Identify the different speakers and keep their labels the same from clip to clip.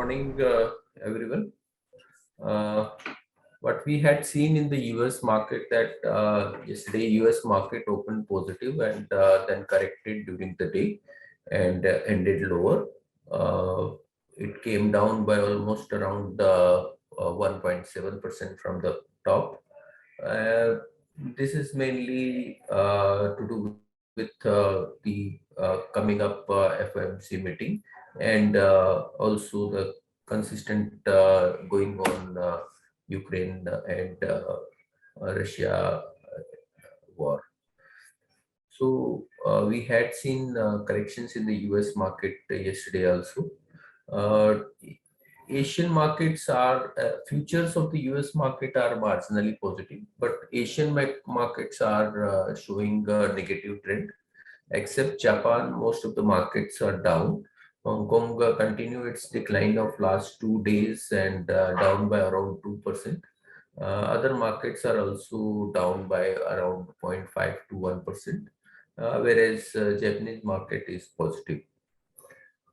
Speaker 1: morning, everyone. Uh, what we had seen in the US market that yesterday US market opened positive and then corrected during the day and ended lower. Uh, it came down by almost around 1.7% from the top. Uh, this is mainly to do with the coming up FOMC meeting and also the consistent going on Ukraine and Russia war. So we had seen corrections in the US market yesterday also. Uh, Asian markets are futures of the US market are marginally positive, but Asian markets are showing a negative trend. Except Japan, most of the markets are down. Hong Kong continue its decline of last 2 days and down by around 2%. Other markets are also down by around 0.5 to 1%, whereas Japanese market is positive.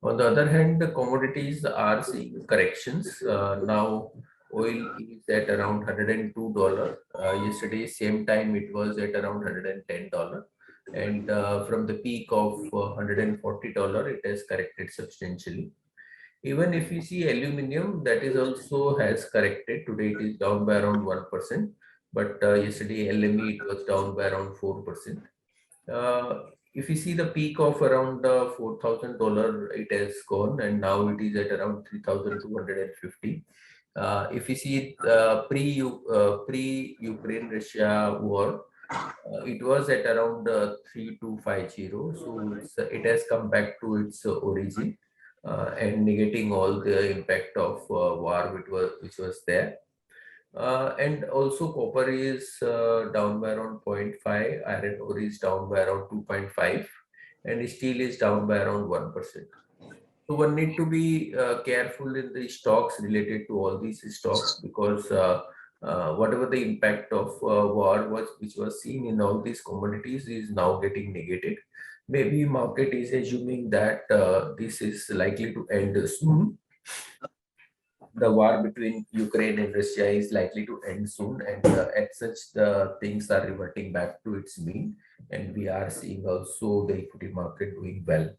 Speaker 1: On the other hand, the commodities are seeing corrections. Now, oil is at around $102. Yesterday, same time, it was at around $110. And from the peak of $140, it has corrected substantially. Even if you see aluminum, that is also has corrected. Today, it is down by around 1%. But yesterday, LME, it was down by around 4%. If you see the peak of around $4,000, it has gone and now it is at around 3,250. If you see pre-Ukraine Russia war, it was at around 3250. So it has come back to its origin and negating all the impact of war which was there. And also copper is down by around 0.5, iron ore is down by around 2.5, and steel is down by around 1%. So one need to be careful in the stocks related to all these stocks because whatever the impact of war which was seen in all these commodities is now getting negated. Maybe market is assuming that this is likely to end soon. The war between Ukraine and Russia is likely to end soon, and as such, the things are reverting back to its mean, and we are seeing also the equity market doing well.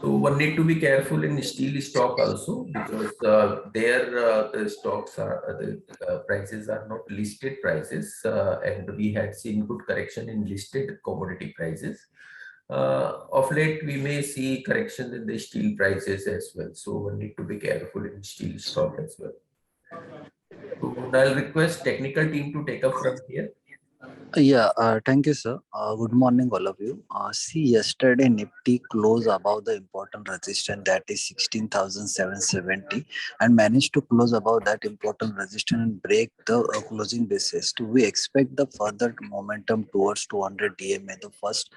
Speaker 1: So one need to be careful in steel stock also because the stocks are the prices are not listed prices, and we had seen good correction in listed commodity prices. Of late, we may see corrections in the steel prices as well. So one need to be careful in steel stock as well. So I'll request technical team to take up from here.
Speaker 2: Thank you, sir. Good morning, all of you. See, yesterday Nifty closed above the important resistance that is 16,770 and managed to close above that important resistance and break the closing basis. Do we expect the further momentum towards 200 DMA? The first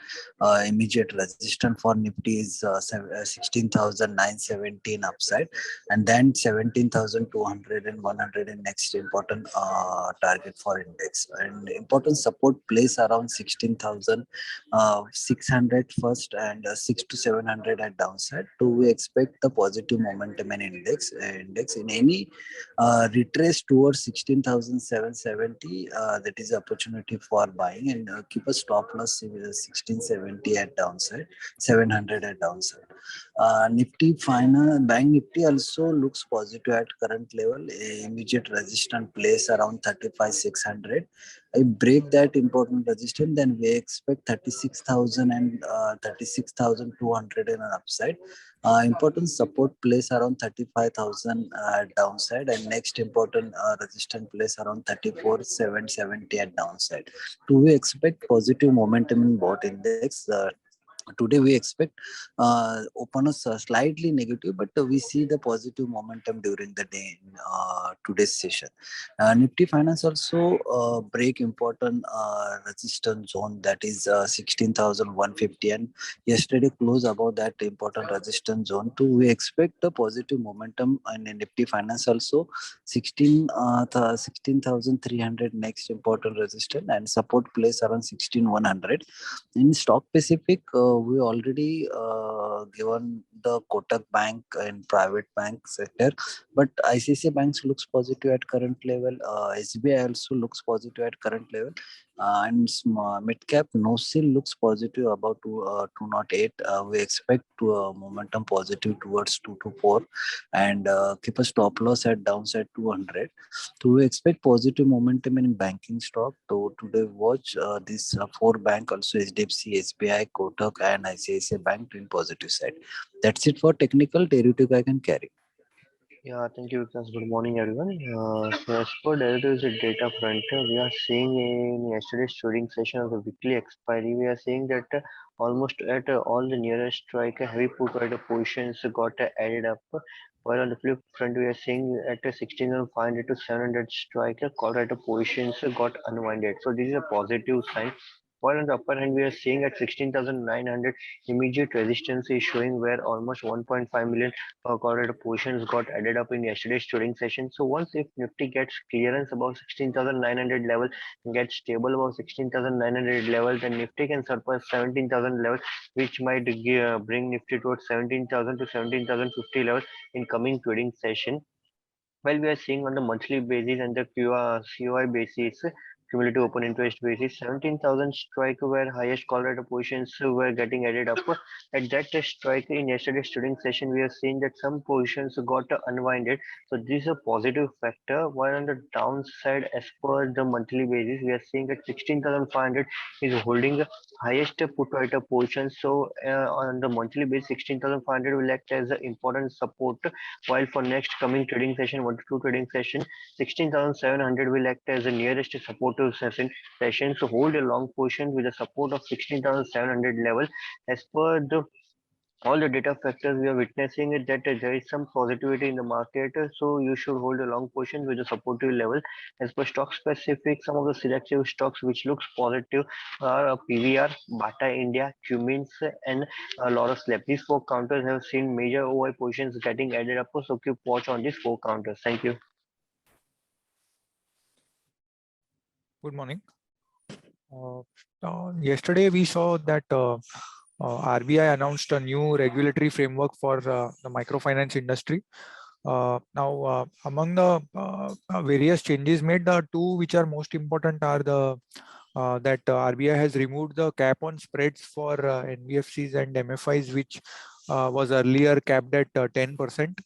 Speaker 2: immediate resistance for Nifty is 16,917 upside, and then 17,200 and 100 and next important target for index. And important support place around 16,600 first and 6 to 700 at downside. Do we expect the positive momentum in index in any retrace towards 16,770? That is opportunity for buying, and keep a stop loss 1670 at downside, 700 at downside. Nifty final bank Nifty also looks positive at current level. Immediate resistance place around 35,600. I break that important resistance, then we expect 36,000 and 36,200 in an upside. Important support place around 35,000 downside, and next important resistance place around 34,770 at downside. Do we expect positive momentum in both index? Today we expect openness slightly negative, but we see the positive momentum during the day in today's session. Nifty Finance also break important resistance zone, that is 16,150, and yesterday close above that important resistance zone too. We expect the positive momentum in Nifty Finance also. 16,300 next important resistance, and support place around 16,100. In stock specific, we already given the Kotak Bank and private bank sector, but ICICI banks looks positive at current level. SBI also looks positive at current level, and mid cap no still looks positive about 208. We expect momentum positive towards 2 to 4, and keep a stop loss at downside 200. So we expect positive momentum in banking stock. So today watch this four bank also HDFC, SBI, Kotak, and ICICI Bank in positive side. That's it for technical. Derivative I can carry.
Speaker 3: Yeah, thank you, Vikas. Good morning, everyone. So as per derivatives data front, we are seeing in yesterday's trading session of the weekly expiry, we are seeing that almost at all the nearest strike, heavy put rider positions got added up. While on the flip front, we are seeing at 16,500 to 700 strike, call rider positions got unwinded. So this is a positive sign. While on the upper hand, we are seeing at 16,900 immediate resistance is showing where almost 1.5 million corridor positions got added up in yesterday's trading session. So once if Nifty gets clearance above 16,900 level, gets stable above 16,900 level, then Nifty can surpass 17,000 level, which might bring Nifty towards 17,000 to 17,050 level in coming trading session. While we are seeing on the monthly basis and the COI basis, cumulative open interest basis, 17,000 strike where highest call rate positions were getting added up. At that strike in yesterday's trading session, we are seeing that some positions got unwinded. So this is a positive factor. While on the downside, as per the monthly basis, we are seeing that 16,500 is holding the highest put writer position. So on the monthly basis, 16,500 will act as an important support, while for next coming trading session, 1 to 2 trading session, 16,700 will act as the nearest supportive session. So hold a long position with the support of 16,700 level. As per the all the data factors we are witnessing it that there is some positivity in the market, so you should hold a long position with a supportive level. As per stock specific, some of the selective stocks which looks positive are PVR, Bata India, Cummins, and Laurus Lab. These four counters have seen major OI positions getting added up, so keep watch on these four counters. Thank you.
Speaker 4: Good morning. Yesterday we saw that RBI announced a new regulatory framework for the microfinance industry. Now, among the various changes made, the two which are most important are the that RBI has removed the cap on spreads for NBFCs and MFIs, which was earlier capped at 10%.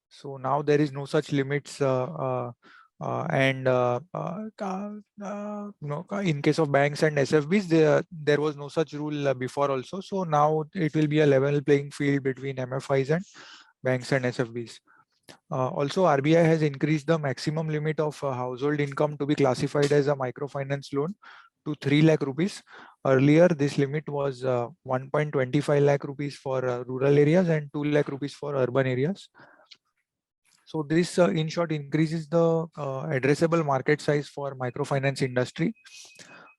Speaker 4: So now there is no such limits, and no, in case of banks and SFBs, there was no such rule before also. So now it will be a level playing field between MFIs and banks and SFBs. Also, RBI has increased the maximum limit of household income to be classified as a microfinance loan to 3 lakh rupees. Earlier, this limit was 1.25 lakh rupees for rural areas and 2 lakh rupees for urban areas. So this, in short, increases the addressable market size for microfinance industry.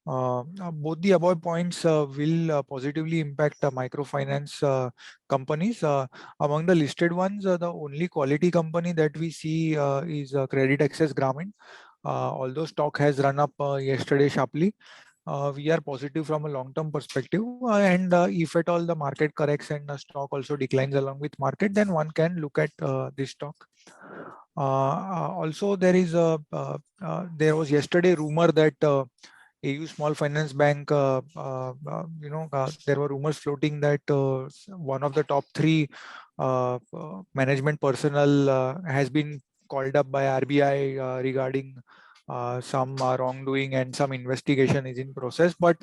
Speaker 4: Both the above points will positively impact microfinance companies. Among the listed ones, the only quality company that we see is Credit Access Grameen. Although stock has run up yesterday sharply, we are positive from a long-term perspective. And if at all the market corrects and the stock also declines along with market, then one can look at this stock. Also, there was yesterday rumor that AU Small Finance Bank, there were rumors floating that one of the top three management personnel has been called up by RBI regarding some wrongdoing, and some investigation is in process. But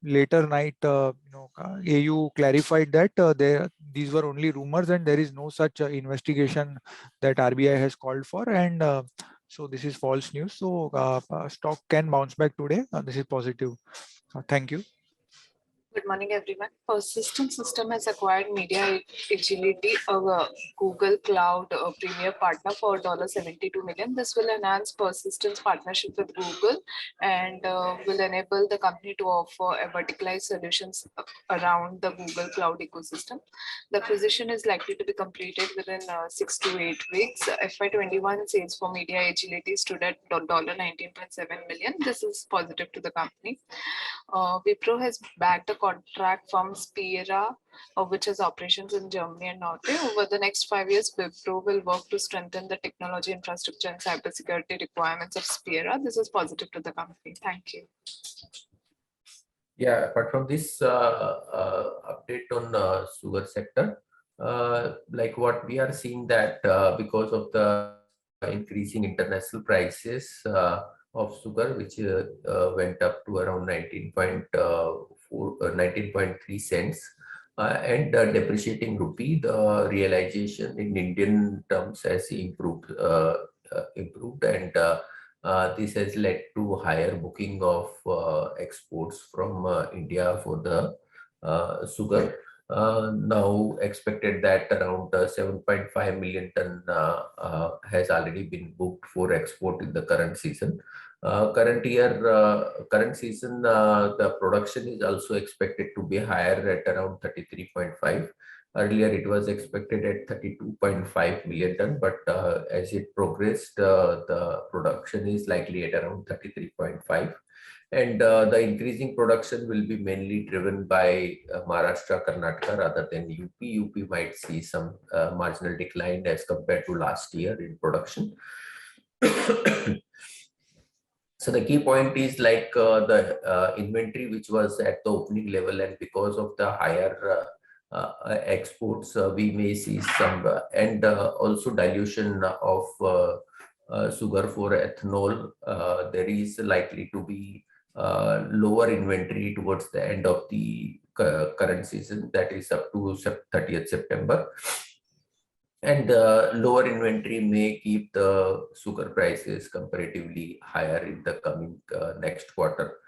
Speaker 4: later night, AU clarified that these were only rumors and there is no such investigation that RBI has called for, and so this is false news. So stock can bounce back today. This is positive. Thank you.
Speaker 5: Good morning, everyone. Persistent System has acquired Media Agility, a Google Cloud Premier partner for $72 million. This will enhance Persistent's partnership with Google and will enable the company to offer a verticalized solutions around the Google Cloud ecosystem. The acquisition is likely to be completed within 6 to 8 weeks. FY21 sales for Media Agility stood at $19.7 million. This is positive to the company. Wipro has backed a contract from Spira, which has operations in Germany and Norway. Over the next 5 years, Wipro will work to strengthen the technology infrastructure and cybersecurity requirements of Spira. This is positive to the company. Thank you.
Speaker 1: Yeah, apart from this update on sugar sector, like what we are seeing that because of the increasing international prices of sugar, which went up to around 19.3 cents, and depreciating rupee, the realization in Indian terms has improved, and this has led to higher booking of exports from India for the sugar. Now expected that around 7.5 million ton has already been booked for export in the current season. Current season, the production is also expected to be higher at around 33.5. Earlier, it was expected at 32.5 million ton, but as it progressed, the production is likely at around 33.5. And the increasing production will be mainly driven by Maharashtra, Karnataka rather than UP. UP might see some marginal decline as compared to last year in production. So the key point is like the inventory which was at the opening level, and because of the higher exports, we may see some and also dilution of sugar for ethanol. There is likely to be lower inventory towards the end of the current season, that is up to 30th September. And lower inventory may keep the sugar prices comparatively higher in the coming next quarter.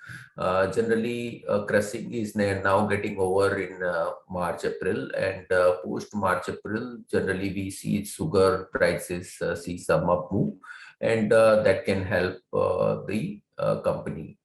Speaker 1: Generally, crushing is now getting over in March, April, and post March, April, generally we see sugar prices see some up move, and that can help the company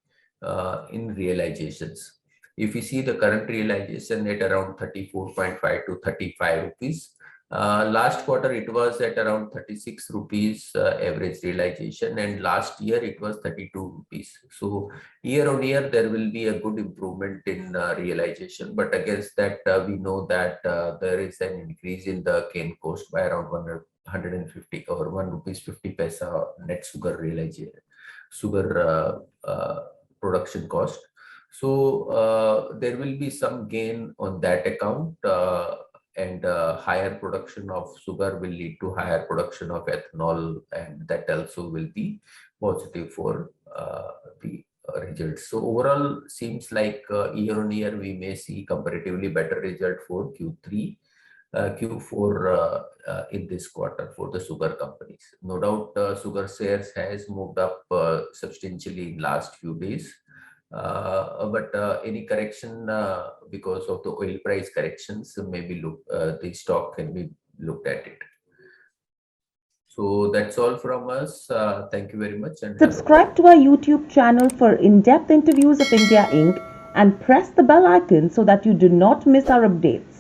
Speaker 1: in realizations. If you see the current realization at around 34.5 to 35 rupees, last quarter it was at around 36 rupees average realization, and last year it was 32 rupees. So year on year there will be a good improvement in realization, but against that we know that there is an increase in the cane cost by around 150 or 1 rupees 50 paisa net sugar realization, sugar production cost. So there will be some gain on that account, and higher production of sugar will lead to higher production of ethanol, and that also will be positive for the results. So overall, seems like year on year we may see comparatively better result for Q3, Q4 in this quarter for the sugar companies. No doubt, sugar shares has moved up substantially in last few days. But any correction because of the oil price corrections, maybe the stock can be looked at it. So that's all from us. Thank you very much, and
Speaker 6: Subscribe to our YouTube channel for in-depth interviews of India Inc. and press the bell icon so that you do not miss our updates.